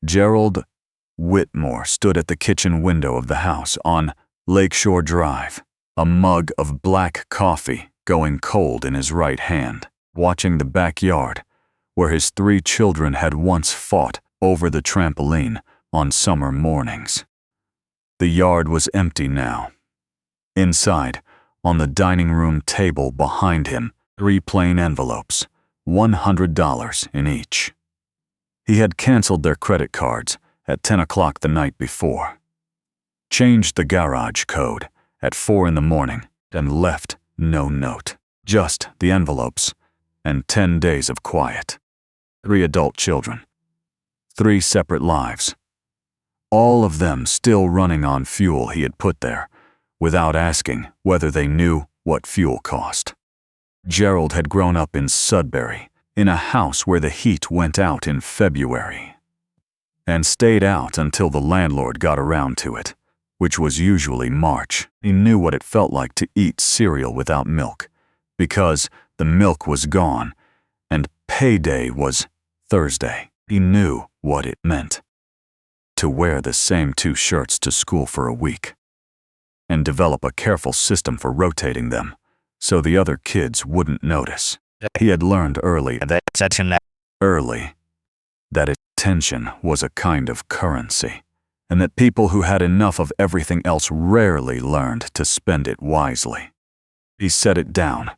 Gerald Whitmore stood at the kitchen window of the house on Lakeshore Drive, a mug of black coffee going cold in his right hand, watching the backyard where his 3 children had once fought over the trampoline on summer mornings. The yard was empty now. Inside, on the dining room table behind him, 3 plain envelopes, $100 in each. He had canceled their credit cards at 10 o'clock the night before, changed the garage code at 4 in the morning, and left no note, just the envelopes and 10 days of quiet. 3 adult children, 3 separate lives, all of them still running on fuel he had put there, without asking whether they knew what fuel cost. Gerald had grown up in Sudbury, in a house where the heat went out in February, and stayed out until the landlord got around to it, which was usually March. He knew what it felt like to eat cereal without milk, because the milk was gone, and payday was Thursday. He knew what it meant to wear the same 2 shirts to school for a week, and develop a careful system for rotating them so the other kids wouldn't notice. He had learned early that attention was a kind of currency, and that people who had enough of everything else rarely learned to spend it wisely. He set it down.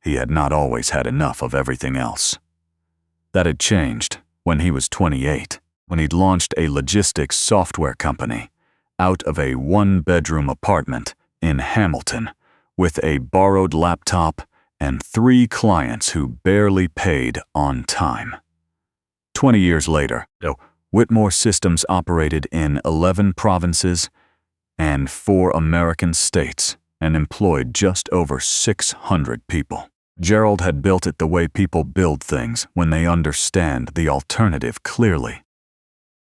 He had not always had enough of everything else. That had changed when he was 28, when he'd launched a logistics software company out of a 1-bedroom apartment in Hamilton with a borrowed laptop and 3 clients who barely paid on time. 20 years later, Whitmore Systems operated in 11 provinces and 4 American states and employed just over 600 people. Gerald had built it the way people build things when they understand the alternative clearly,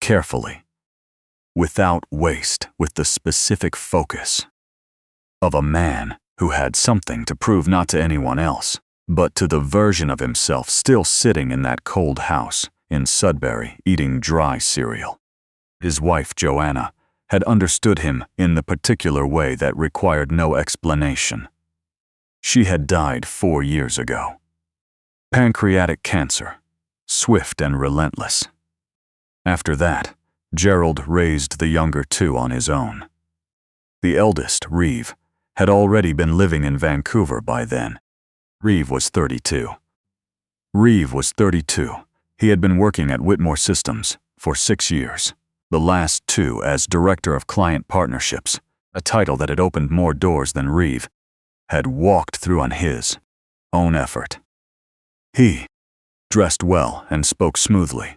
carefully, without waste, with the specific focus of a man who had something to prove not to anyone else, but to the version of himself still sitting in that cold house in Sudbury eating dry cereal. His wife, Joanna, had understood him in the particular way that required no explanation. She had died 4 years ago. Pancreatic cancer, swift and relentless. After that, Gerald raised the younger 2 on his own. The eldest, Reeve, had already been living in Vancouver by then. Reeve was 32. He had been working at Whitmore Systems for 6 years, the last 2 as Director of Client Partnerships, a title that had opened more doors than Reeve had walked through on his own effort. He dressed well and spoke smoothly,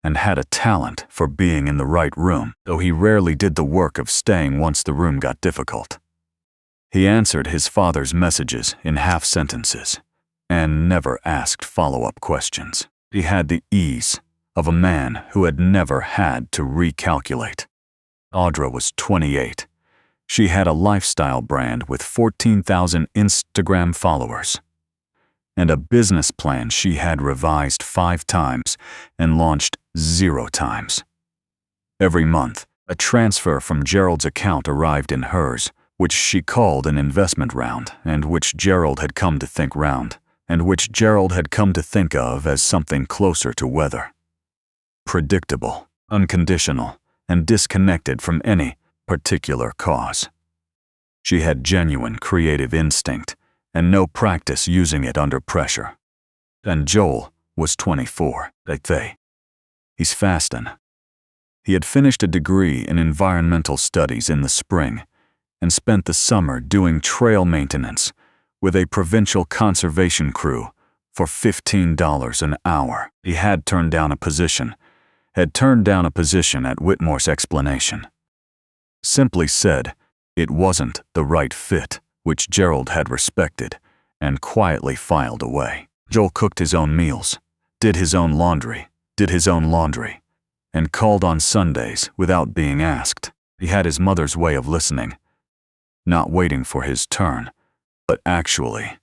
and had a talent for being in the right room, though he rarely did the work of staying once the room got difficult. He answered his father's messages in half sentences and never asked follow-up questions. He had the ease of a man who had never had to recalculate. Audra was 28. She had a lifestyle brand with 14,000 Instagram followers, and a business plan she had revised 5 times and launched 0 times. Every month, a transfer from Gerald's account arrived in hers, which she called an investment round, and which Gerald had come to think of as something closer to weather. Predictable, unconditional, and disconnected from any particular cause. She had genuine creative instinct and no practice using it under pressure. And Joel was 24. He's fasting. He had finished a degree in environmental studies in the spring and spent the summer doing trail maintenance with a provincial conservation crew for $15 an hour. He had turned down a position at Whitmore's explanation. Simply said, it wasn't the right fit, which Gerald had respected and quietly filed away. Joel cooked his own meals, did his own laundry, and called on Sundays without being asked. He had his mother's way of listening, not waiting for his turn, but actually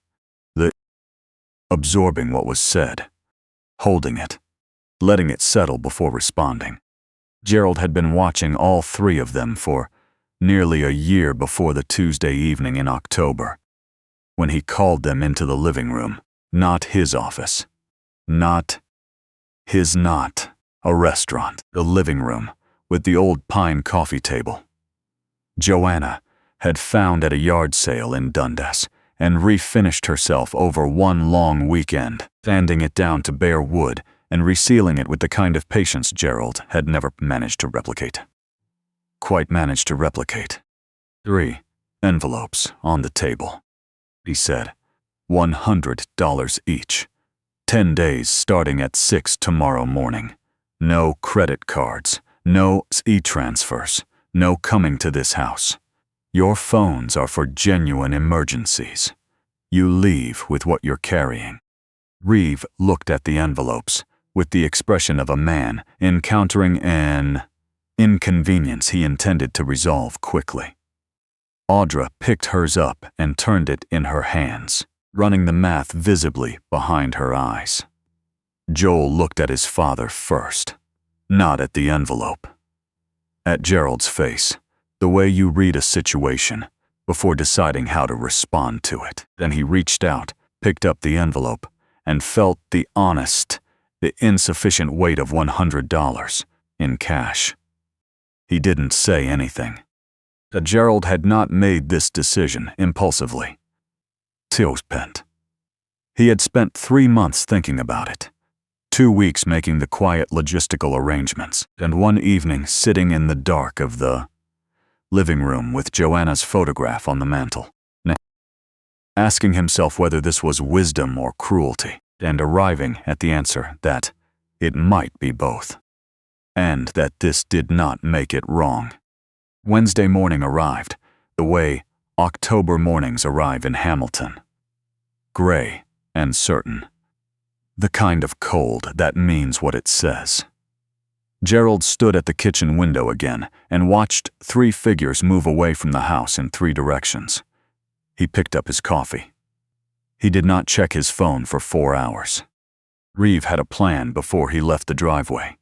absorbing what was said, holding it, letting it settle before responding. Gerald had been watching all three of them for nearly a year before the Tuesday evening in October, when he called them into the living room, not his office, not a restaurant, the living room with the old pine coffee table. Joanna had found at a yard sale in Dundas and refinished herself over one long weekend, sanding it down to bare wood and resealing it with the kind of patience Gerald had never managed to replicate. 3 envelopes on the table. He said, $100 each. 10 days starting at 6 tomorrow morning. No credit cards, no e-transfers, no coming to this house. Your phones are for genuine emergencies. You leave with what you're carrying. Reeve looked at the envelopes with the expression of a man encountering an inconvenience he intended to resolve quickly. Audra picked hers up and turned it in her hands, running the math visibly behind her eyes. Joel looked at his father first, not at the envelope. At Gerald's face, the way you read a situation before deciding how to respond to it. Then he reached out, picked up the envelope, and felt the insufficient weight of $100 in cash. He didn't say anything. Gerald had not made this decision impulsively. He had spent 3 months thinking about it, 2 weeks making the quiet logistical arrangements, and 1 evening sitting in the dark of the living room with Joanna's photograph on the mantel, asking himself whether this was wisdom or cruelty, and arriving at the answer that it might be both, and that this did not make it wrong. Wednesday morning arrived, the way October mornings arrive in Hamilton. Gray and certain. The kind of cold that means what it says. Gerald stood at the kitchen window again and watched 3 figures move away from the house in 3 directions. He picked up his coffee. He did not check his phone for 4 hours. Reeve had a plan before he left the driveway.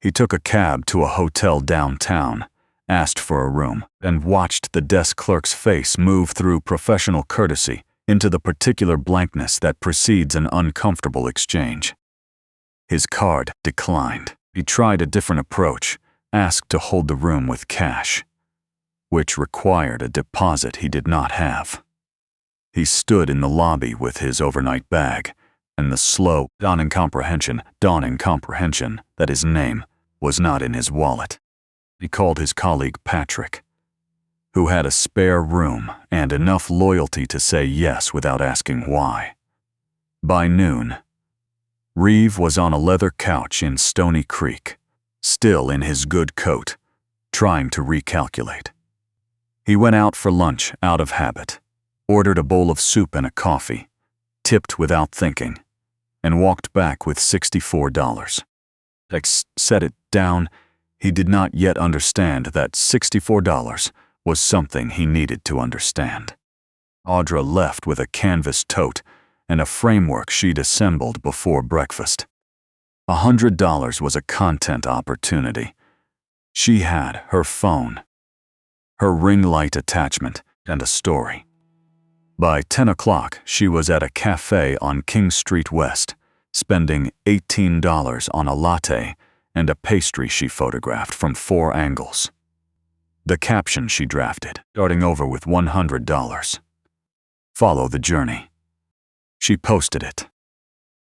He took a cab to a hotel downtown, asked for a room, and watched the desk clerk's face move through professional courtesy into the particular blankness that precedes an uncomfortable exchange. His card declined. He tried a different approach, asked to hold the room with cash, which required a deposit he did not have. He stood in the lobby with his overnight bag, and the slow, dawning comprehension that his name was not in his wallet. He called his colleague Patrick, who had a spare room and enough loyalty to say yes without asking why. By noon, Reeve was on a leather couch in Stony Creek, still in his good coat, trying to recalculate. He went out for lunch out of habit, ordered a bowl of soup and a coffee, tipped without thinking, and walked back with $64. Set it down. He did not yet understand that $64 was something he needed to understand. Audra left with a canvas tote and a framework she'd assembled before breakfast. $100 was a content opportunity. She had her phone, her ring light attachment, and a story. By 10 o'clock, she was at a cafe on King Street West, spending $18 on a latte and a pastry she photographed from 4 angles. The caption she drafted, starting over with $100. Follow the journey. She posted it,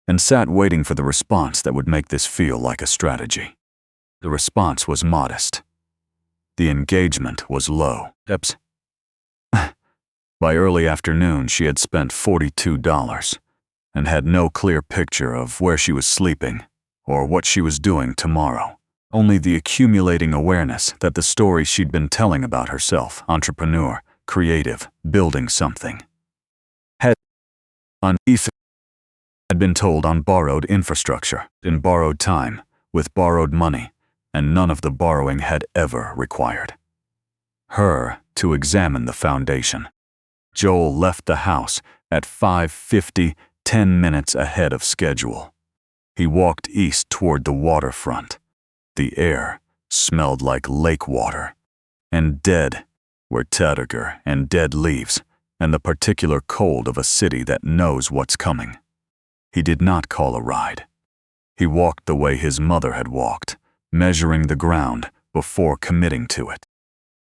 and sat waiting for the response that would make this feel like a strategy. The response was modest. The engagement was low. By early afternoon, she had spent $42 and had no clear picture of where she was sleeping or what she was doing tomorrow. Only the accumulating awareness that the story she'd been telling about herself, entrepreneur, creative, building something, had been told on borrowed infrastructure, in borrowed time, with borrowed money, and none of the borrowing had ever required her to examine the foundation. Joel left the house at 5:50, 10 minutes ahead of schedule. He walked east toward the waterfront. The air smelled like lake water, and dead were tardigrade and dead leaves, and the particular cold of a city that knows what's coming. He did not call a ride. He walked the way his mother had walked, measuring the ground before committing to it.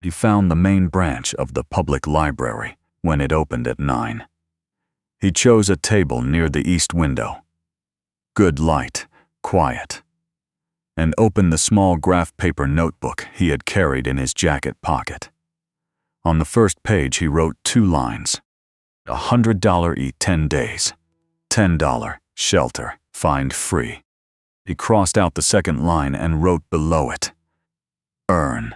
He found the main branch of the public library when it opened at 9. He chose a table near the east window. Good light, quiet, and opened the small graph paper notebook he had carried in his jacket pocket. On the first page he wrote 2 lines. $100 eat 10 days. $10 shelter, find free. He crossed out the second line and wrote below it, earn.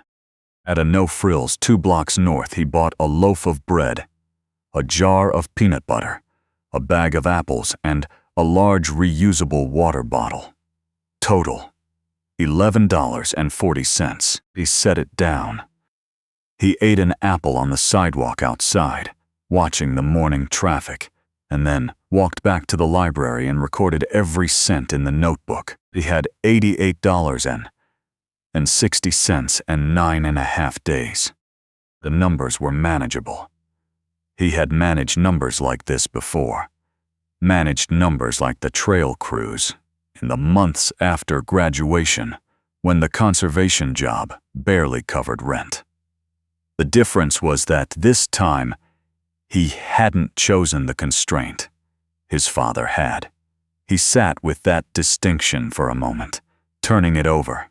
At a no-frills 2 blocks north he bought a loaf of bread, a jar of peanut butter, a bag of apples, and a large reusable water bottle. Total, $11.40. He set it down. He ate an apple on the sidewalk outside, watching the morning traffic, and then walked back to the library and recorded every cent in the notebook. He had $88.60 and 9.5 days. The numbers were manageable. He had managed numbers like this before. Managed numbers like the trail cruise in the months after graduation, when the conservation job barely covered rent. The difference was that this time he hadn't chosen the constraint. His father had. He sat with that distinction for a moment, turning it over.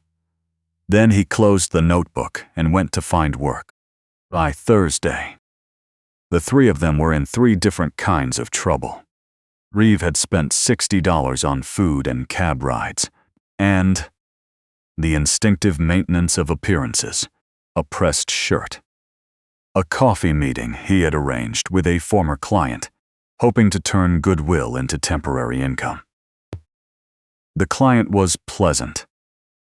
Then he closed the notebook and went to find work. By Thursday, the 3 of them were in 3 different kinds of trouble. Reeve had spent $60 on food and cab rides, and the instinctive maintenance of appearances, a pressed shirt. A coffee meeting he had arranged with a former client, hoping to turn goodwill into temporary income. The client was pleasant,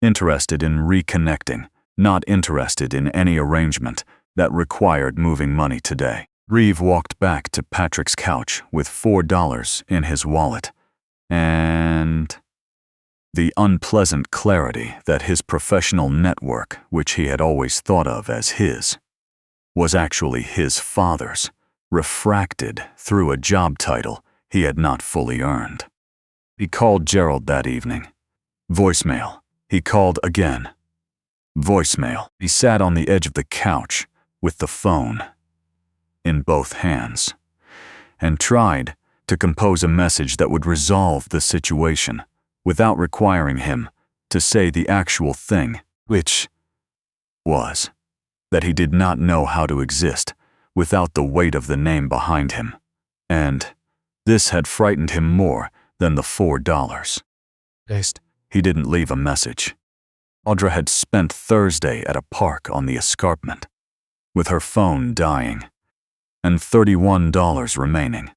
interested in reconnecting, not interested in any arrangement that required moving money today. Reeve walked back to Patrick's couch with $4 in his wallet, and the unpleasant clarity that his professional network, which he had always thought of as his, was actually his father's, refracted through a job title he had not fully earned. He called Gerald that evening. Voicemail. He called again. Voicemail. He sat on the edge of the couch with the phone in both hands and tried to compose a message that would resolve the situation without requiring him to say the actual thing, which was that he did not know how to exist without the weight of the name behind him, and this had frightened him more than the $4. He didn't leave a message. Audra had spent Thursday at a park on the escarpment, with her phone dying, and $31 remaining,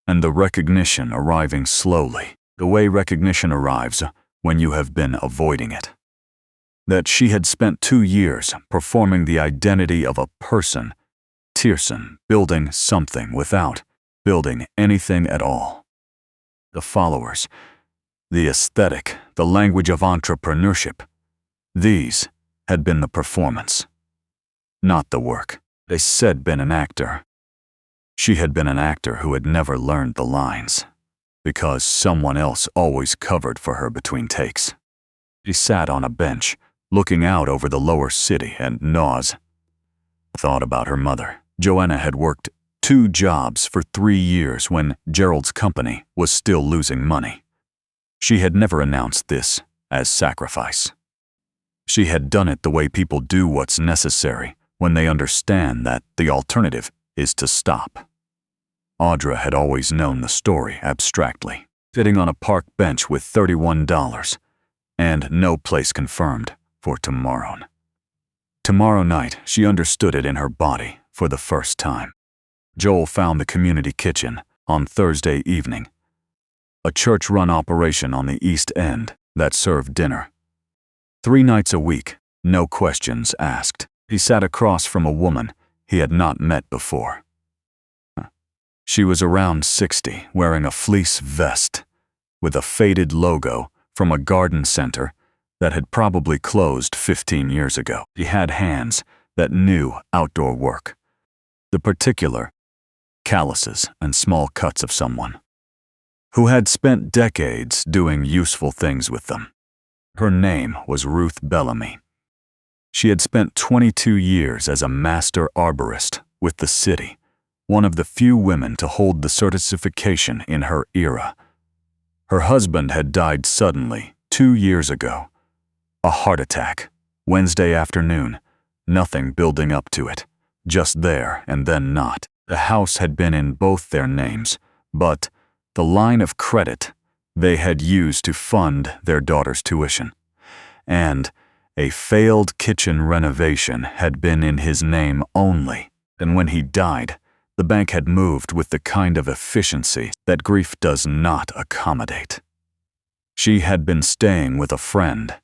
and the recognition arriving slowly, the way recognition arrives when you have been avoiding it. That she had spent 2 years performing the identity of a person, Tierson, building something without building anything at all. The followers, the aesthetic, the language of entrepreneurship, these had been the performance, not the work. They said been an actor. She had been an actor who had never learned the lines, because someone else always covered for her between takes. She sat on a bench, looking out over the lower city and Naws. Thought about her mother. Joanna had worked 2 jobs for 3 years when Gerald's company was still losing money. She had never announced this as sacrifice. She had done it the way people do what's necessary when they understand that the alternative is to stop. Audra had always known the story abstractly, sitting on a park bench with $31 and no place confirmed for tomorrow. Tomorrow night, she understood it in her body for the first time. Joel found the community kitchen on Thursday evening, a church-run operation on the East End that served dinner. 3 nights a week, no questions asked. He sat across from a woman he had not met before. She was around 60, wearing a fleece vest, with a faded logo from a garden center that had probably closed 15 years ago. He had hands that knew outdoor work, the particular calluses and small cuts of someone who had spent decades doing useful things with them. Her name was Ruth Bellamy. She had spent 22 years as a master arborist with the city, one of the few women to hold the certification in her era. Her husband had died suddenly 2 years ago. A heart attack, Wednesday afternoon, nothing building up to it, just there and then not. The house had been in both their names, but the line of credit they had used to fund their daughter's tuition, and a failed kitchen renovation had been in his name only. And when he died, the bank had moved with the kind of efficiency that grief does not accommodate. She had been staying with a friend,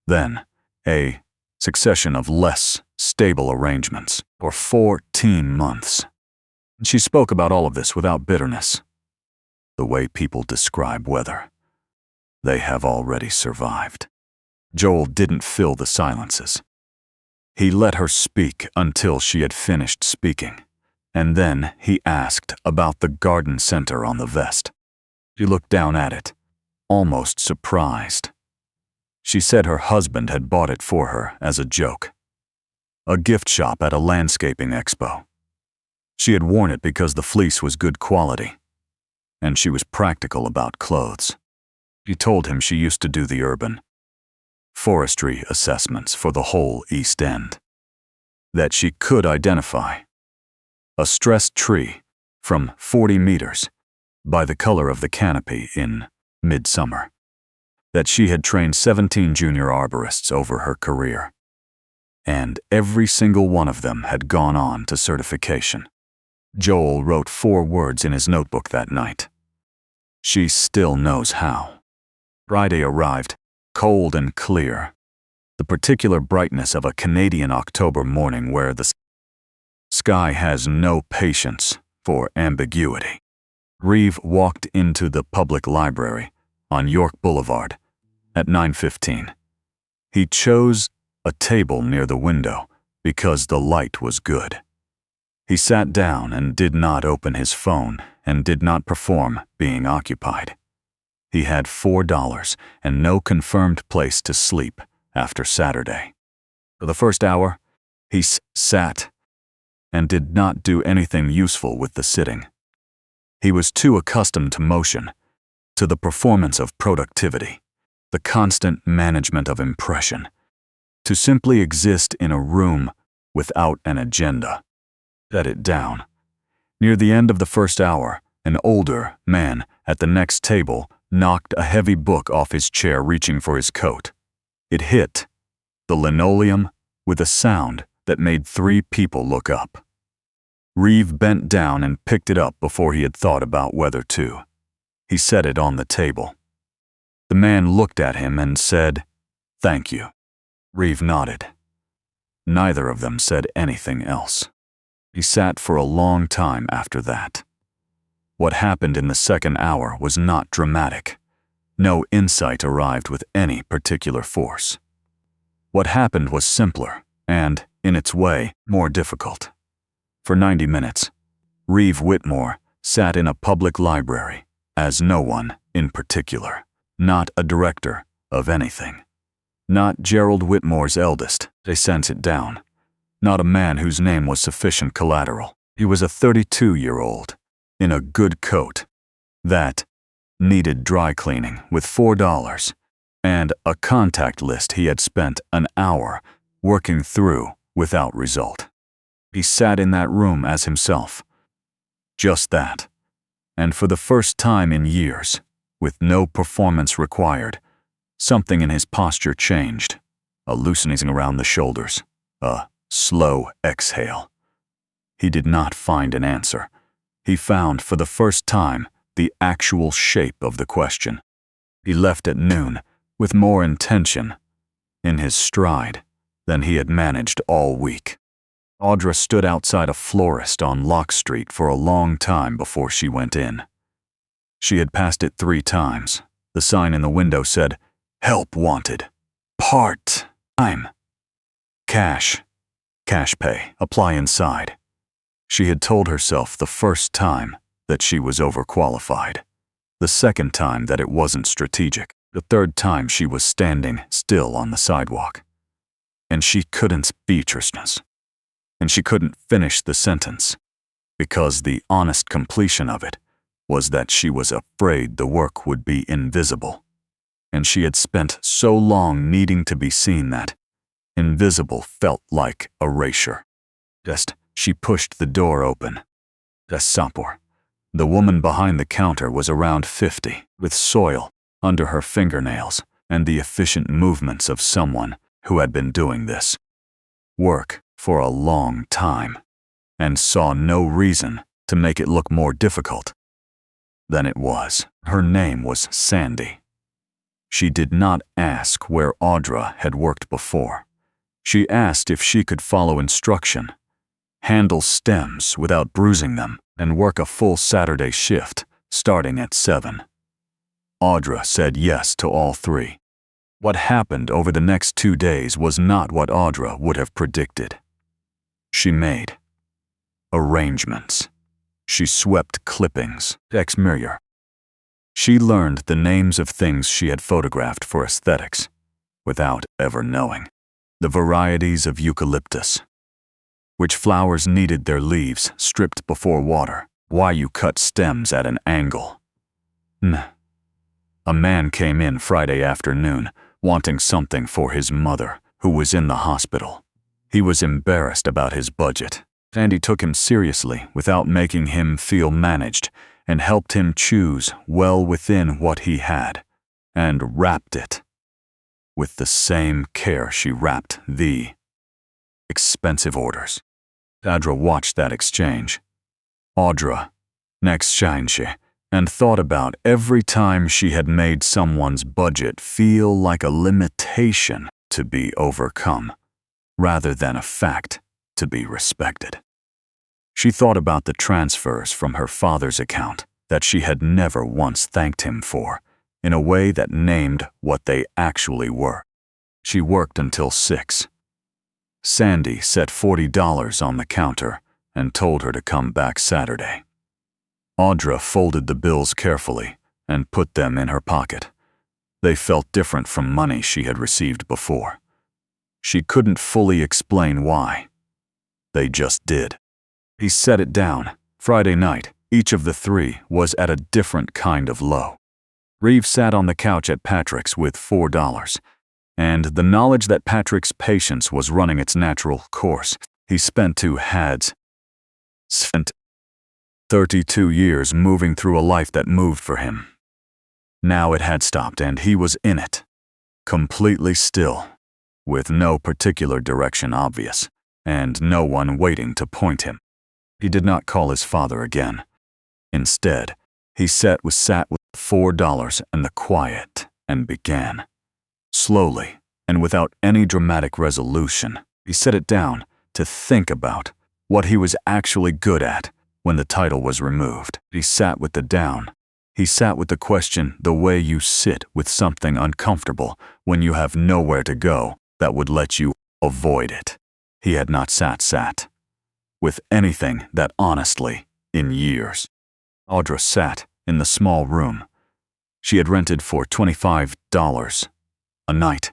then a succession of less stable arrangements for 14 months. She spoke about all of this without bitterness, the way people describe weather. They have already survived. Joel didn't fill the silences. He let her speak until she had finished speaking, and then he asked about the garden center on the vest. She looked down at it, almost surprised. She said her husband had bought it for her as a joke. A gift shop at a landscaping expo. She had worn it because the fleece was good quality, and she was practical about clothes. She told him she used to do the urban forestry assessments for the whole East End, that she could identify a stressed tree from 40 meters by the color of the canopy in midsummer, that she had trained 17 junior arborists over her career, and every single one of them had gone on to certification. Joel wrote 4 words in his notebook that night. She still knows how. Friday arrived, cold and clear, the particular brightness of a Canadian October morning where the sky has no patience for ambiguity. Reeve walked into the public library on York Boulevard at 9:15. He chose a table near the window because the light was good. He sat down and did not open his phone and did not perform being occupied. He had $4 and no confirmed place to sleep after Saturday. For the first hour, he sat and did not do anything useful with the sitting. He was too accustomed to motion, to the performance of productivity, the constant management of impression, to simply exist in a room without an agenda. Set it down. Near the end of the first hour, an older man at the next table knocked a heavy book off his chair, reaching for his coat. It hit the linoleum with a sound that made 3 people look up. Reeve bent down and picked it up before he had thought about whether to. He set it on the table. The man looked at him and said, "Thank you." Reeve nodded. Neither of them said anything else. He sat for a long time after that. What happened in the second hour was not dramatic. No insight arrived with any particular force. What happened was simpler and, in its way, more difficult. For 90 minutes, Reeve Whitmore sat in a public library as no one in particular, not a director of anything, not Gerald Whitmore's eldest, they sent it down, not a man whose name was sufficient collateral. He was a 32-year-old in a good coat that needed dry cleaning with $4 and a contact list he had spent an hour working through without result. He sat in that room as himself. Just that. And for the first time in years, with no performance required, something in his posture changed, a loosening around the shoulders, a slow exhale. He did not find an answer. He found for the first time the actual shape of the question. He left at noon with more intention in his stride than he had managed all week. Audra stood outside a florist on Lock Street for a long time before she went in. She had passed it 3 times. The sign in the window said, "Help wanted. Part-time. Cash. Cash pay. Apply inside." She had told herself the first time that she was overqualified. The second time that it wasn't strategic. The third time she was standing still on the sidewalk. And she couldn't Beatriceness. And she couldn't finish the sentence, because the honest completion of it was that she was afraid the work would be invisible. And she had spent so long needing to be seen that invisible felt like erasure. Just, she pushed the door open. Sapor. The woman behind the counter was around 50, with soil under her fingernails and the efficient movements of someone who had been doing this work for a long time and saw no reason to make it look more difficult than it was. Her name was Sandy. She did not ask where Audra had worked before. She asked if she could follow instruction, handle stems without bruising them, and work a full Saturday shift starting at 7. Audra said yes to all 3. What happened over the next 2 days was not what Audra would have predicted. She made arrangements. She swept clippings, ex-mirror. She learned the names of things she had photographed for aesthetics, without ever knowing. The varieties of eucalyptus, which flowers needed their leaves stripped before water, why you cut stems at an angle. A man came in Friday afternoon wanting something for his mother, who was in the hospital. He was embarrassed about his budget. Sandy took him seriously without making him feel managed and helped him choose well within what he had and wrapped it with the same care she wrapped the expensive orders. Audra watched that exchange. Audra, next change, and thought about every time she had made someone's budget feel like a limitation to be overcome, rather than a fact to be respected. She thought about the transfers from her father's account that she had never once thanked him for, in a way that named what they actually were. She worked until 6. Sandy set $40 on the counter and told her to come back Saturday. Audra folded the bills carefully and put them in her pocket. They felt different from money she had received before. She couldn't fully explain why. They just did. He set it down. Friday night, each of the 3 was at a different kind of low. Reeve sat on the couch at Patrick's with $4, and the knowledge that Patrick's patience was running its natural course. He spent 32 years moving through a life that moved for him. Now it had stopped and he was in it, completely still, with no particular direction obvious, and no one waiting to point him. He did not call his father again. Instead, he sat with $4 and the quiet and began. Slowly, and without any dramatic resolution, he set it down to think about what he was actually good at when the title was removed. He sat with the down. He sat with the question the way you sit with something uncomfortable when you have nowhere to go that would let you avoid it. He had not sat with anything that honestly in years. Audra sat in the small room she had rented for $25 a night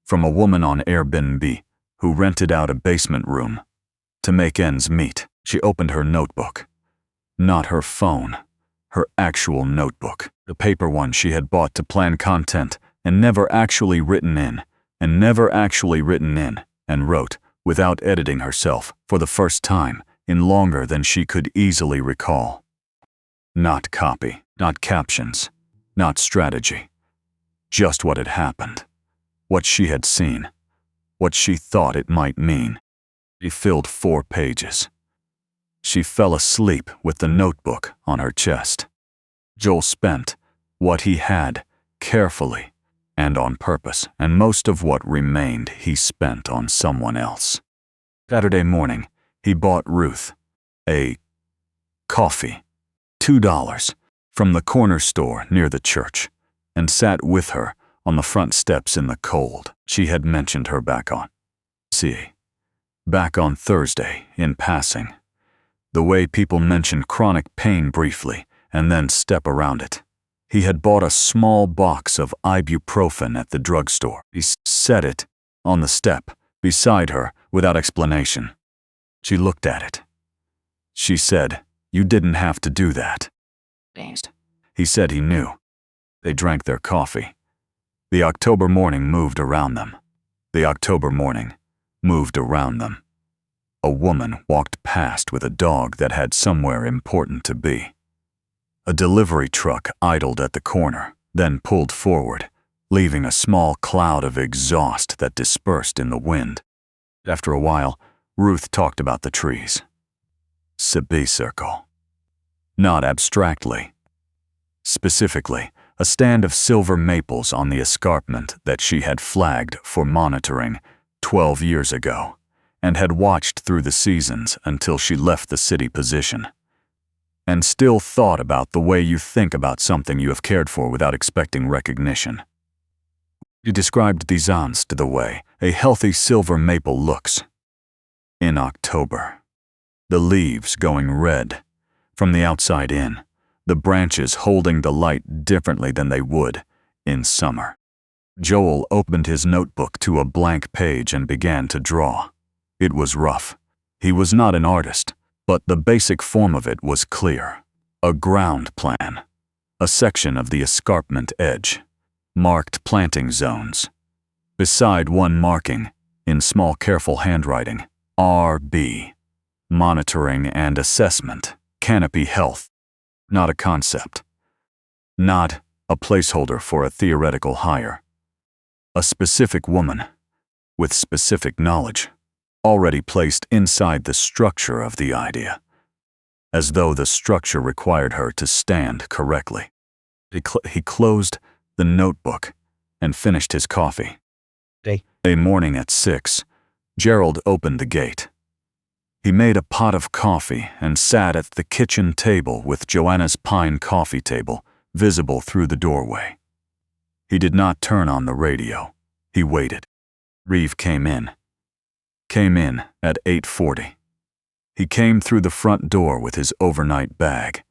from a woman on Airbnb who rented out a basement room to make ends meet. She opened her notebook. Not her phone, her actual notebook, the paper one she had bought to plan content and never actually written in, and wrote, without editing herself, for the first time in longer than she could easily recall. Not copy, not captions, not strategy. Just what had happened, what she had seen, what she thought it might mean. She filled 4 pages. She fell asleep with the notebook on her chest. Joel spent what he had carefully and on purpose, and most of what remained he spent on someone else. Saturday morning, he bought Ruth a coffee, $2, from the corner store near the church and sat with her on the front steps in the cold. She had mentioned her back on Thursday in passing, the way people mention chronic pain briefly and then step around it. He had bought a small box of ibuprofen at the drugstore. He set it on the step beside her without explanation. She looked at it. She said, "You didn't have to do that." He said he knew. They drank their coffee. The October morning moved around them. A woman walked past with a dog that had somewhere important to be. A delivery truck idled at the corner, then pulled forward, leaving a small cloud of exhaust that dispersed in the wind. After a while, Ruth talked about the trees. Semicircle. Not abstractly. Specifically, a stand of silver maples on the escarpment that she had flagged for monitoring 12 years ago and had watched through the seasons until she left the city position. And still thought about the way you think about something you have cared for without expecting recognition. He described these ants to the way a healthy silver maple looks. In October, the leaves going red from the outside in, the branches holding the light differently than they would in summer. Joel opened his notebook to a blank page and began to draw. It was rough. He was not an artist, but the basic form of it was clear. A ground plan, a section of the escarpment edge, marked planting zones. Beside one marking, in small careful handwriting, RB, monitoring and assessment, canopy health. Not a concept. Not a placeholder for a theoretical hire. A specific woman, with specific knowledge, already placed inside the structure of the idea, as though the structure required her to stand correctly. He closed the notebook and finished his coffee. A morning at 6, Gerald opened the gate. He made a pot of coffee and sat at the kitchen table with Joanna's pine coffee table visible through the doorway. He did not turn on the radio. He waited. Reeve came in at 8:40. He came through the front door with his overnight bag,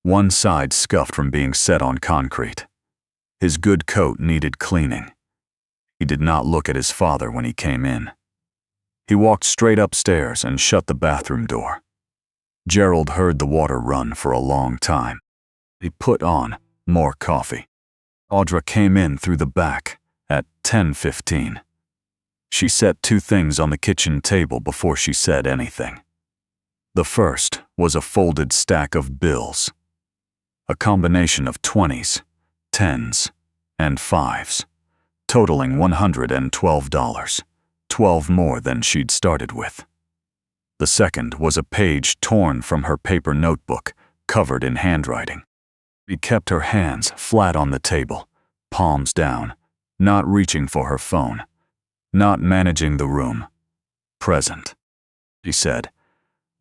one side scuffed from being set on concrete. His good coat needed cleaning. He did not look at his father when he came in. He walked straight upstairs and shut the bathroom door. Gerald heard the water run for a long time. He put on more coffee. Audra came in through the back at 10:15. She set 2 things on the kitchen table before she said anything. The first was a folded stack of bills, a combination of 20s, 10s, and 5s, totaling $112, 12 more than she'd started with. The second was a page torn from her paper notebook, covered in handwriting. She kept her hands flat on the table, palms down, not reaching for her phone, not managing the room. Present. She said,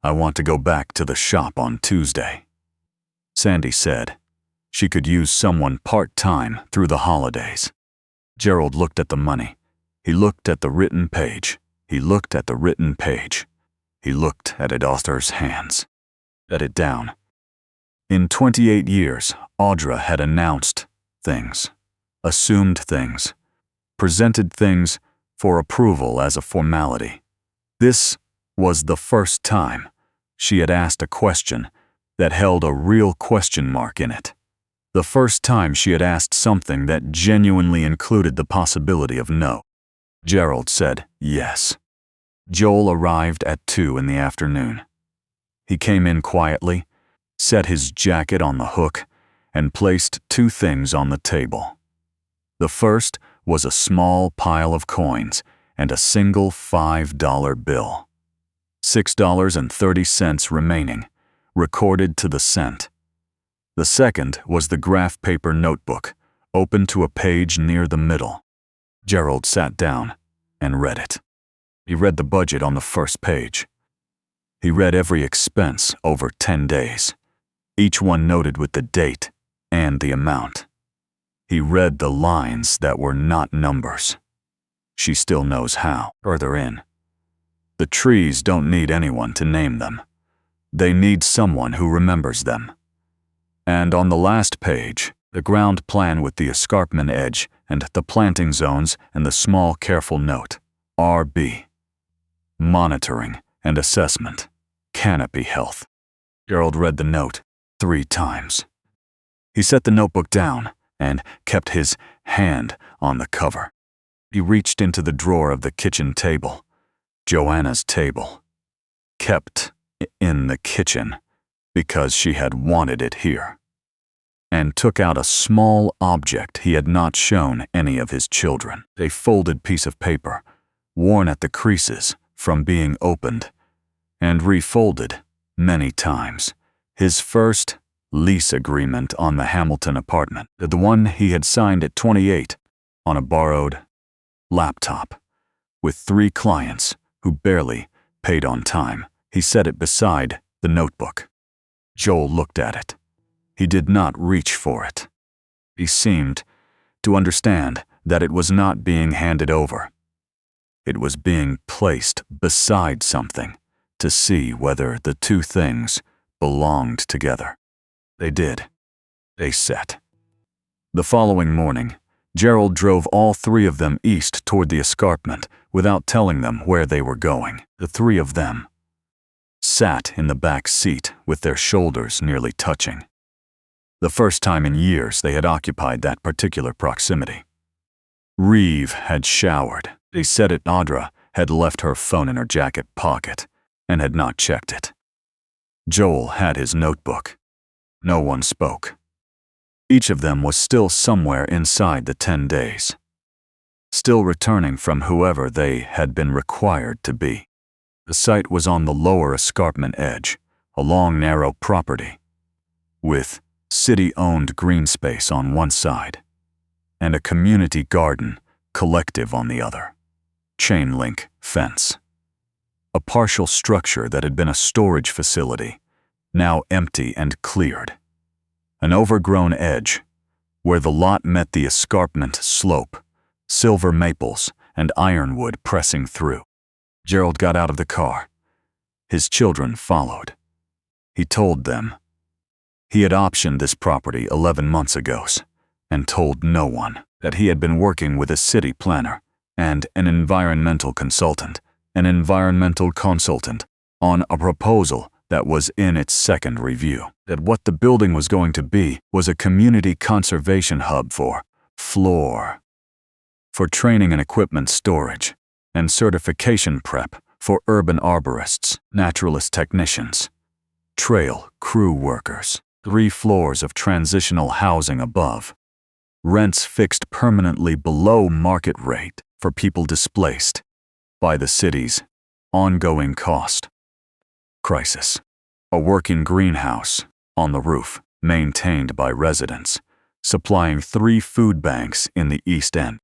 "I want to go back to the shop on Tuesday." Sandy said she could use someone part-time through the holidays. Gerald looked at the money. He looked at the written page. He looked at the written page. He looked at Audra's hands. Set it down. In 28 years, Audra had announced things, assumed things, presented things for approval as a formality. This was the first time she had asked a question that held a real question mark in it. The first time she had asked something that genuinely included the possibility of no. Gerald said yes. Joel arrived at 2 in the afternoon. He came in quietly, set his jacket on the hook, and placed 2 things on the table. The first was a small pile of coins and a single $5 bill. $6.30 remaining, recorded to the cent. The second was the graph paper notebook, open to a page near the middle. Gerald sat down and read it. He read the budget on the first page. He read every expense over 10 days. each one noted with the date and the amount. He read the lines that were not numbers. She still knows how. Further in, the trees don't need anyone to name them. They need someone who remembers them. And on the last page, the ground plan with the escarpment edge and the planting zones and the small careful note, RB. Monitoring and assessment. Canopy health. Gerald read the note 3 times. He set the notebook down and kept his hand on the cover. He reached into the drawer of the kitchen table, Joanna's table, kept in the kitchen because she had wanted it here, and took out a small object he had not shown any of his children, a folded piece of paper, worn at the creases from being opened and refolded many times. His first lease agreement on the Hamilton apartment, the one he had signed at 28 on a borrowed laptop with 3 clients who barely paid on time. He set it beside the notebook. Joel looked at it. He did not reach for it. He seemed to understand that it was not being handed over. It was being placed beside something to see whether the 2 things belonged together. They did. They set. The following morning, Gerald drove all 3 of them east toward the escarpment without telling them where they were going. The 3 of them sat in the back seat with their shoulders nearly touching. The first time in years they had occupied that particular proximity. Reeve had showered. They said it. Audra had left her phone in her jacket pocket and had not checked it. Joel had his notebook. No one spoke. Each of them was still somewhere inside the 10 days, still returning from whoever they had been required to be. The site was on the lower escarpment edge, a long, narrow property, with city-owned green space on one side and a community garden collective on the other. Chain-link fence. A partial structure that had been a storage facility, now empty and cleared. An overgrown edge, where the lot met the escarpment slope, silver maples and ironwood pressing through. Gerald got out of the car. His children followed. He told them he had optioned this property 11 months ago and told no one that he had been working with a city planner and an environmental consultant on a proposal that was in its 2nd review, that what the building was going to be was a community conservation hub for training and equipment storage, and certification prep for urban arborists, naturalist technicians, trail crew workers, 3 floors of transitional housing above, rents fixed permanently below market rate for people displaced by the city's ongoing cost crisis. A working greenhouse on the roof, maintained by residents, supplying 3 food banks in the East End.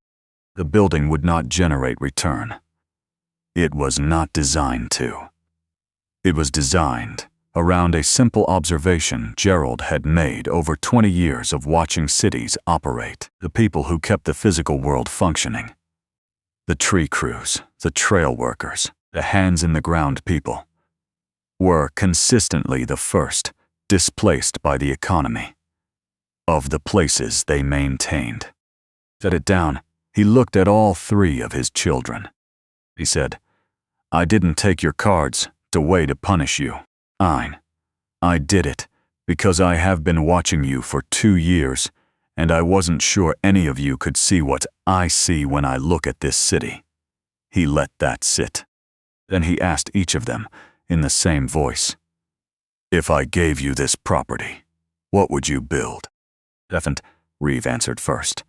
The building would not generate return. It was not designed to. It was designed around a simple observation Gerald had made over 20 years of watching cities operate, the people who kept the physical world functioning. The tree crews, the trail workers, the hands-in-the-ground people were consistently the first displaced by the economy of the places they maintained. Set it down. He looked at all 3 of his children. He said, "I didn't take your cards away to punish you. I did it because I have been watching you for 2 years, and I wasn't sure any of you could see what I see when I look at this city." He let that sit. Then he asked each of them in the same voice, "If I gave you this property, what would you build?" Definite, Reeve answered first.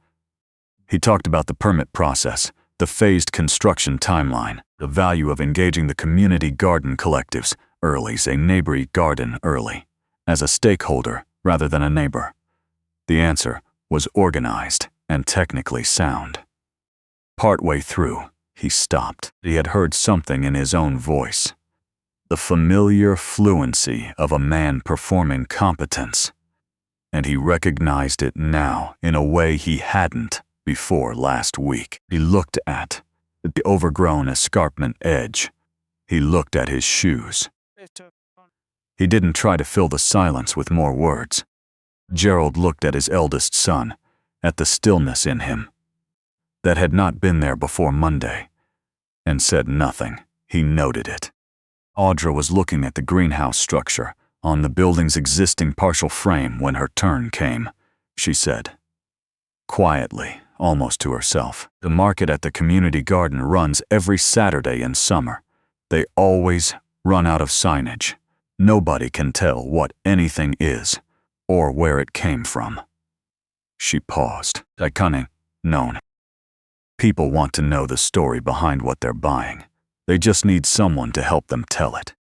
He talked about the permit process, the phased construction timeline, the value of engaging the community garden collectives early, a neighborly garden early, as a stakeholder rather than a neighbor. The answer was organized and technically sound. Partway through, he stopped. He had heard something in his own voice. the familiar fluency of a man performing competence, and he recognized it now in a way he hadn't before last week. He looked at the overgrown escarpment edge. He looked at his shoes. He didn't try to fill the silence with more words. Gerald looked at his eldest son, at the stillness in him that had not been there before Monday, and said nothing. He noted it. Audra was looking at the greenhouse structure on the building's existing partial frame when her turn came. She said, quietly, almost to herself, "The market at the community garden runs every Saturday in summer. They always run out of signage. Nobody can tell what anything is or where it came from." She paused. "Cunning, known. People want to know the story behind what they're buying. They just need someone to help them tell it."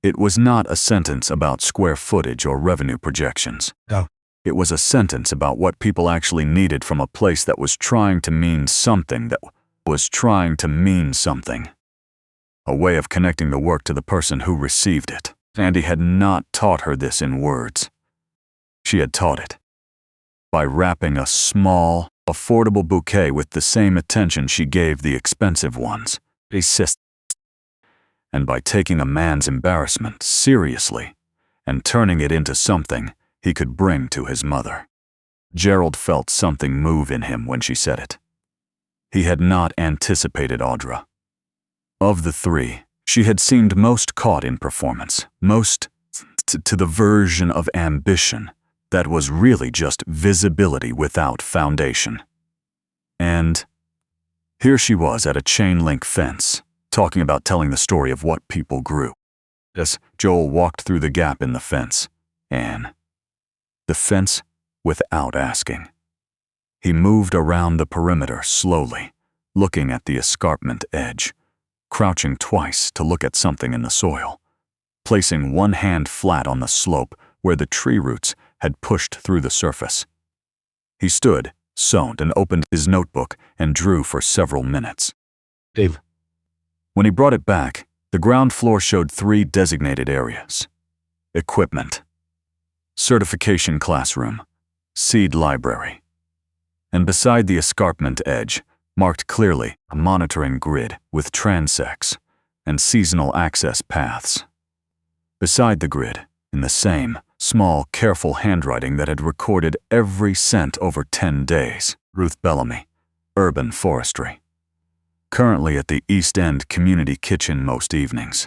It was not a sentence about square footage or revenue projections. No. It was a sentence about what people actually needed from a place that was trying to mean something, A way of connecting the work to the person who received it. Sandy had not taught her this in words. She had taught it by wrapping a small, affordable bouquet with the same attention she gave the expensive ones. And by taking a man's embarrassment seriously and turning it into something he could bring to his mother. Gerald felt something move in him when she said it. He had not anticipated Audra. Of the three, she had seemed most caught in performance, most to the version of ambition that was really just visibility without foundation. And here she was at a chain-link fence, talking about telling the story of what people grew. As Joel walked through the gap in the fence, the fence without asking. He moved around the perimeter slowly, looking at the escarpment edge, crouching twice to look at something in the soil, placing one hand flat on the slope where the tree roots had pushed through the surface. He stood, stoned, and opened his notebook and drew for several minutes. Dave. When he brought it back, the ground floor showed 3 designated areas: equipment, certification classroom, seed library, and beside the escarpment edge, marked clearly, a monitoring grid with transects and seasonal access paths. Beside the grid, in the same small, careful handwriting that had recorded every cent over 10 days, Ruth Bellamy, Urban Forestry. Currently at the East End Community Kitchen most evenings.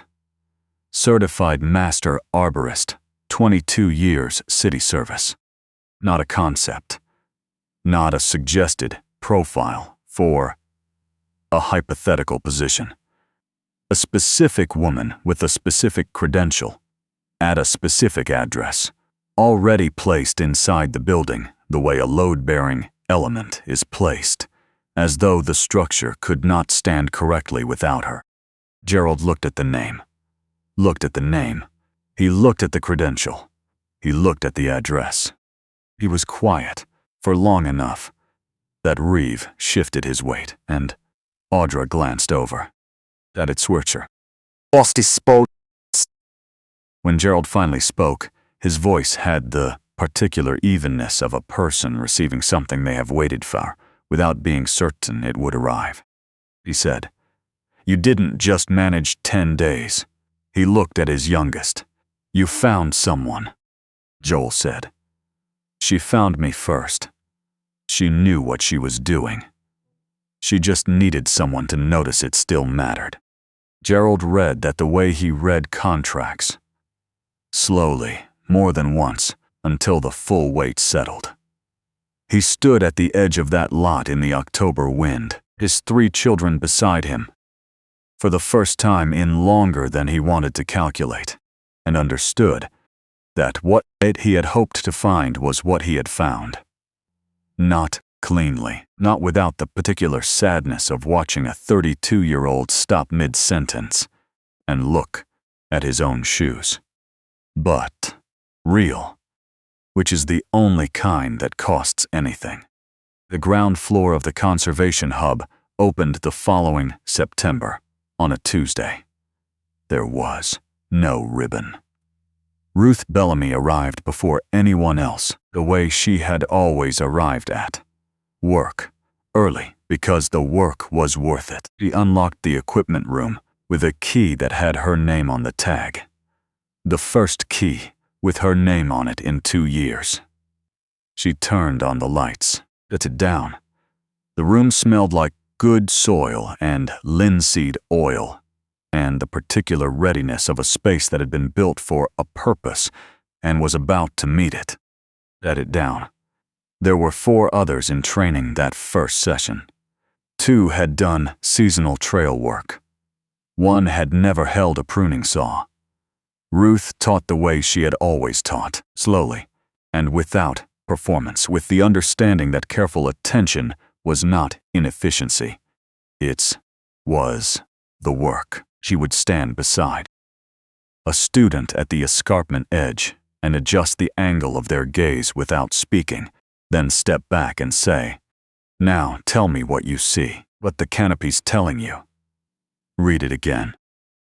Certified Master Arborist, 22 years city service. Not a concept. Not a suggested profile for a hypothetical position. A specific woman with a specific credential at a specific address, already placed inside the building the way a load-bearing element is placed, as though the structure could not stand correctly without her. Gerald looked at the name. He looked at the credential. He looked at the address. He was quiet for long enough that Reeve shifted his weight, and Audra glanced over. That it Switcher. When Gerald finally spoke, his voice had the particular evenness of a person receiving something they have waited for, without being certain it would arrive. He said, "You didn't just manage 10 days. He looked at his youngest. You found someone." Joel said, "She found me first. She knew what she was doing. She just needed someone to notice it still mattered." Gerald read that the way he read contracts. Slowly, more than once, until the full weight settled. He stood at the edge of that lot in the October wind, his 3 children beside him, for the first time in longer than he wanted to calculate, and understood that what he had hoped to find was what he had found. Not cleanly, not without the particular sadness of watching a 32-year-old stop mid-sentence and look at his own shoes. But real, which is the only kind that costs anything. The ground floor of the conservation hub opened the following September, on a Tuesday. There was no ribbon. Ruth Bellamy arrived before anyone else, the way she had always arrived at. Work. Early, because the work was worth it. She unlocked the equipment room with a key that had her name on the tag. The first key with her name on it in 2 years. She turned on the lights, set it down. The room smelled like good soil and linseed oil, and the particular readiness of a space that had been built for a purpose and was about to meet it. Set it down. There were 4 others in training that first session. 2 had done seasonal trail work. 1 had never held a pruning saw. Ruth taught the way she had always taught, slowly, and without performance, with the understanding that careful attention was not inefficiency. It was the work. She would stand beside a student at the escarpment edge and adjust the angle of their gaze without speaking, then step back and say, "Now tell me what you see, what the canopy's telling you." Read it again.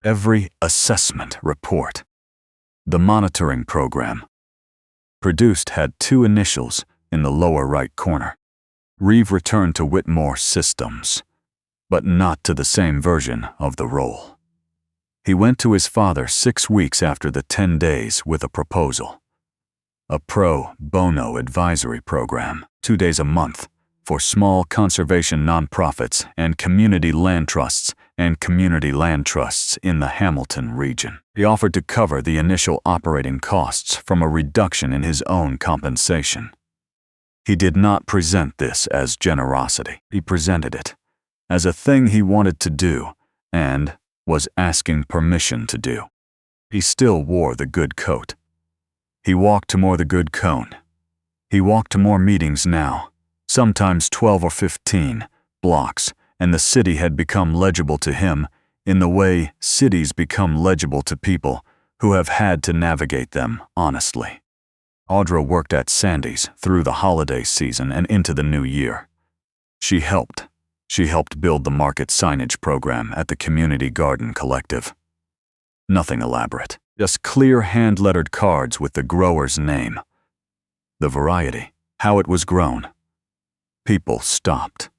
Every assessment report. The monitoring program produced had 2 initials in the lower right corner. Reeve returned to Whitmore Systems, but not to the same version of the role. He went to his father 6 weeks after the 10 days with a proposal. A pro bono advisory program, 2 days a month, for small conservation nonprofits and community land trusts in the Hamilton region. He offered to cover the initial operating costs from a reduction in his own compensation. He did not present this as generosity. He presented it as a thing he wanted to do and was asking permission to do. He still wore the good coat. He walked to more the good cone. He walked to more meetings now, sometimes 12 or 15 blocks, and the city had become legible to him in the way cities become legible to people who have had to navigate them honestly. Audra worked at Sandy's through the holiday season and into the new year. She helped build the market signage program at the Community Garden Collective. Nothing elaborate, just clear hand-lettered cards with the grower's name. The variety, how it was grown. People stopped.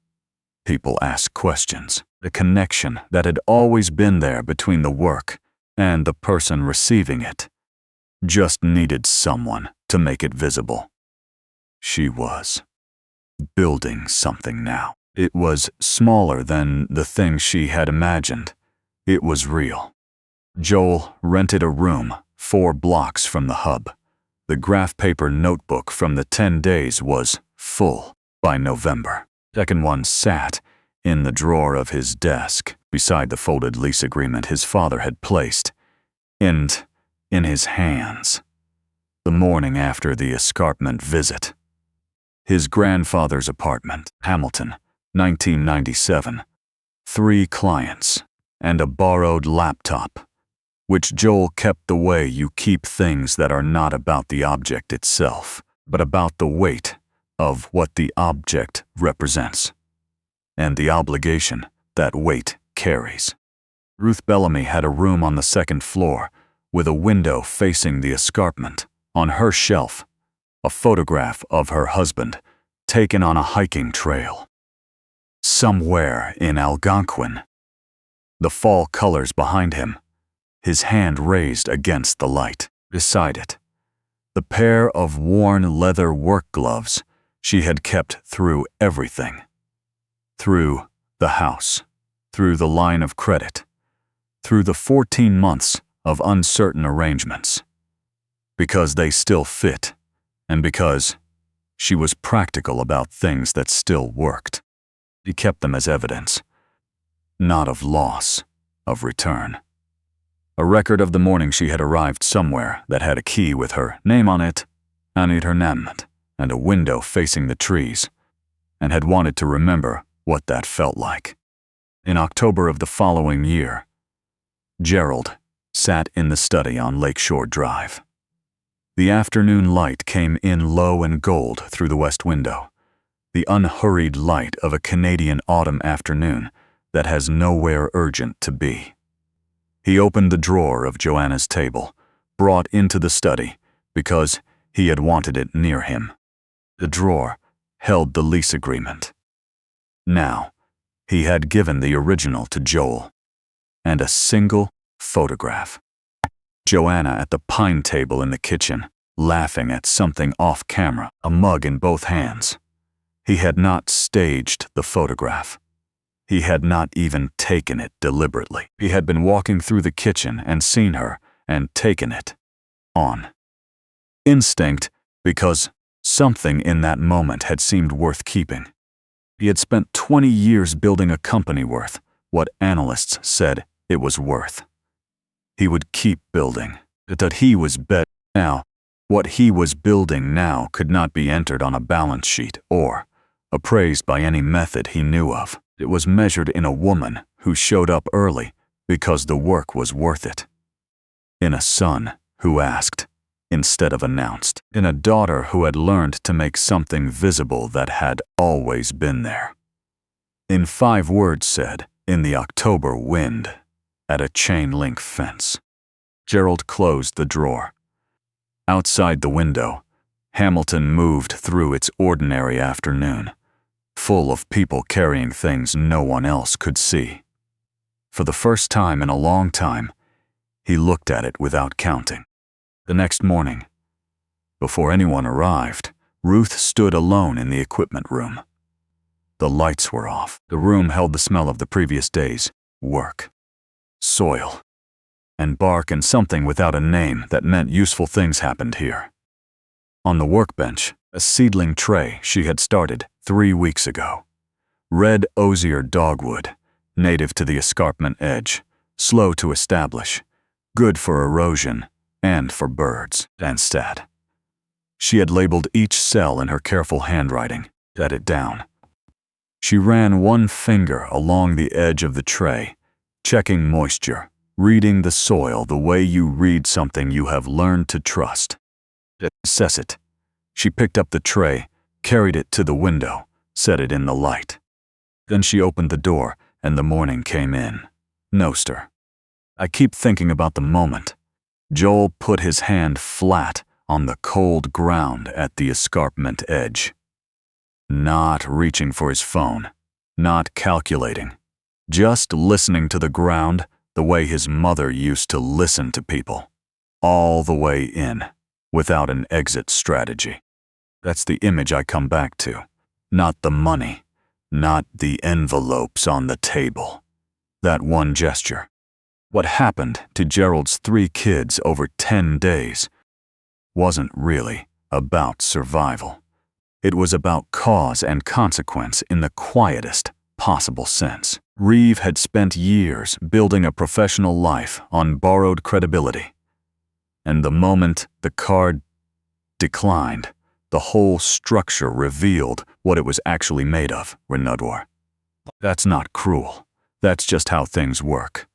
People asked questions. The connection that had always been there between the work and the person receiving it just needed someone to make it visible. She was building something now. It was smaller than the thing she had imagined. It was real. Joel rented a room 4 blocks from the hub. The graph paper notebook from the 10 days was full by November. Second one sat in the drawer of his desk beside the folded lease agreement his father had placed in his hands the morning after the escarpment visit. His grandfather's apartment, Hamilton, 1997. 3 clients and a borrowed laptop, which Joel kept the way you keep things that are not about the object itself, but about the weight of what the object represents and the obligation that weight carries. Ruth Bellamy had a room on the 2nd floor with a window facing the escarpment. On her shelf, a photograph of her husband taken on a hiking trail somewhere in Algonquin. The fall colors behind him, his hand raised against the light. Beside it, the pair of worn leather work gloves she had kept through everything. Through the house, through the line of credit, through the 14 months of uncertain arrangements. Because they still fit, and because she was practical about things that still worked. She kept them as evidence, not of loss, of return. A record of the morning she had arrived somewhere that had a key with her name on it, Anit Hernand, and a window facing the trees, and had wanted to remember what that felt like. In October of the following year, Gerald sat in the study on Lakeshore Drive. The afternoon light came in low and gold through the west window, the unhurried light of a Canadian autumn afternoon that has nowhere urgent to be. He opened the drawer of Joanna's table, brought into the study, because he had wanted it near him. The drawer held the lease agreement. Now, he had given the original to Joel, and a single photograph. Joanna at the pine table in the kitchen, laughing at something off camera, a mug in both hands. He had not staged the photograph. He had not even taken it deliberately. He had been walking through the kitchen and seen her and taken it. On instinct, because something in that moment had seemed worth keeping. He had spent 20 years building a company worth what analysts said it was worth. He would keep building. That he was bet now. What he was building now could not be entered on a balance sheet or appraised by any method he knew of. It was measured in a woman who showed up early because the work was worth it. In a son who asked instead of announced. In a daughter who had learned to make something visible that had always been there. In 5 words said, in the October wind, at a chain-link fence. Gerald closed the drawer. Outside the window, Hamilton moved through its ordinary afternoon, full of people carrying things no one else could see. For the first time in a long time, he looked at it without counting. The next morning, before anyone arrived, Ruth stood alone in the equipment room. The lights were off. The room held the smell of the previous day's work, soil, and bark, and something without a name that meant useful things happened here. On the workbench, a seedling tray she had started 3 weeks ago. Red osier dogwood, native to the escarpment edge, slow to establish, good for erosion and for birds, and stat. She had labeled each cell in her careful handwriting, set it down. She ran one finger along the edge of the tray, checking moisture, reading the soil the way you read something you have learned to trust. Assess it. She picked up the tray, carried it to the window, set it in the light. Then she opened the door, and the morning came in. Nosed her. I keep thinking about the moment. Joel put his hand flat on the cold ground at the escarpment edge. Not reaching for his phone, not calculating, just listening to the ground the way his mother used to listen to people, all the way in, without an exit strategy. That's the image I come back to, not the money, not the envelopes on the table. That one gesture. What happened to Gerald's 3 kids over 10 days wasn't really about survival. It was about cause and consequence in the quietest possible sense. Reeve had spent years building a professional life on borrowed credibility. And the moment the card declined, the whole structure revealed what it was actually made of, Renudwar. That's not cruel. That's just how things work.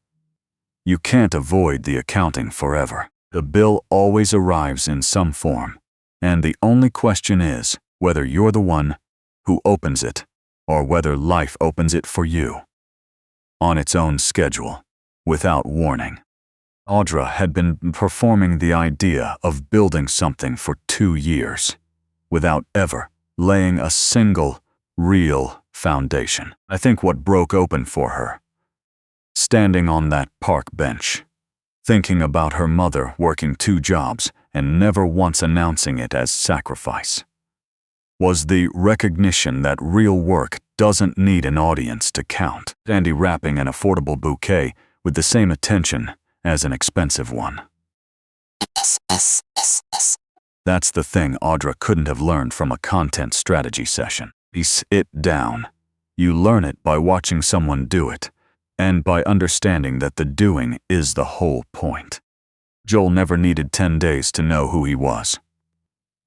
You can't avoid the accounting forever. The bill always arrives in some form, and the only question is whether you're the one who opens it or whether life opens it for you. On its own schedule, without warning. Audra had been performing the idea of building something for 2 years, without ever laying a single, real foundation. I think what broke open for her, standing on that park bench, thinking about her mother working 2 jobs and never once announcing it as sacrifice, was the recognition that real work doesn't need an audience to count. Dandy wrapping an affordable bouquet with the same attention as an expensive one. That's the thing Audra couldn't have learned from a content strategy session. Piece it down. You learn it by watching someone do it, and by understanding that the doing is the whole point. Joel never needed 10 days to know who he was.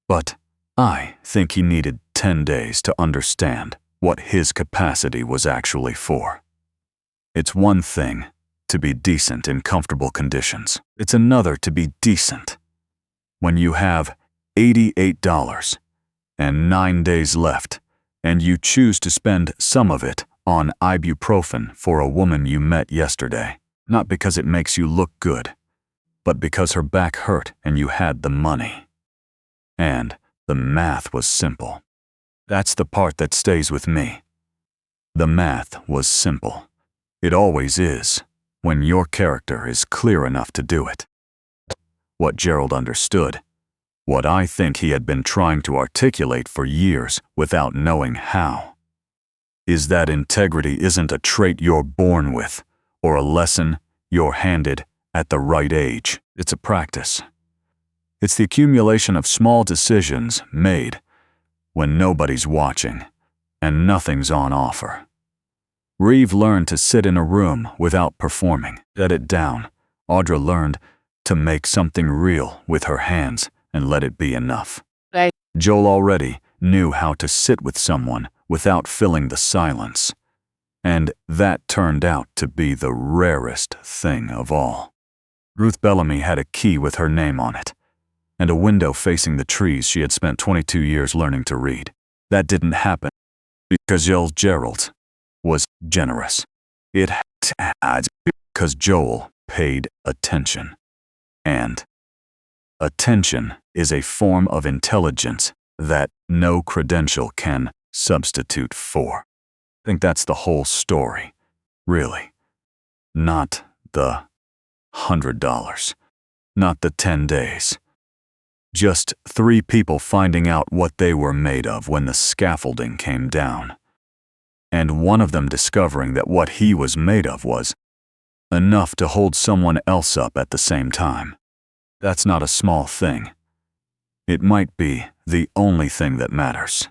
But I think he needed 10 days to understand what his capacity was actually for. It's one thing to be decent in comfortable conditions. It's another to be decent when you have $88 and 9 days left, and you choose to spend some of it on ibuprofen for a woman you met yesterday. Not because it makes you look good, but because her back hurt and you had the money. And the math was simple. That's the part that stays with me. The math was simple. It always is, when your character is clear enough to do it. What Gerald understood, what I think he had been trying to articulate for years without knowing how, is that integrity isn't a trait you're born with or a lesson you're handed at the right age. It's a practice. It's the accumulation of small decisions made when nobody's watching and nothing's on offer. Reeve learned to sit in a room without performing. Set it down. Audra learned to make something real with her hands and let it be enough. Right. Joel already knew how to sit with someone without filling the silence. And that turned out to be the rarest thing of all. Ruth Bellamy had a key with her name on it, and a window facing the trees she had spent 22 years learning to read. That didn't happen because Gerald was generous. It had because Joel paid attention. And attention is a form of intelligence that no credential can substitute for. I think that's the whole story, really. Not the $100, not the 10 days. Just 3 people finding out what they were made of when the scaffolding came down. And one of them discovering that what he was made of was enough to hold someone else up at the same time. That's not a small thing. It might be the only thing that matters.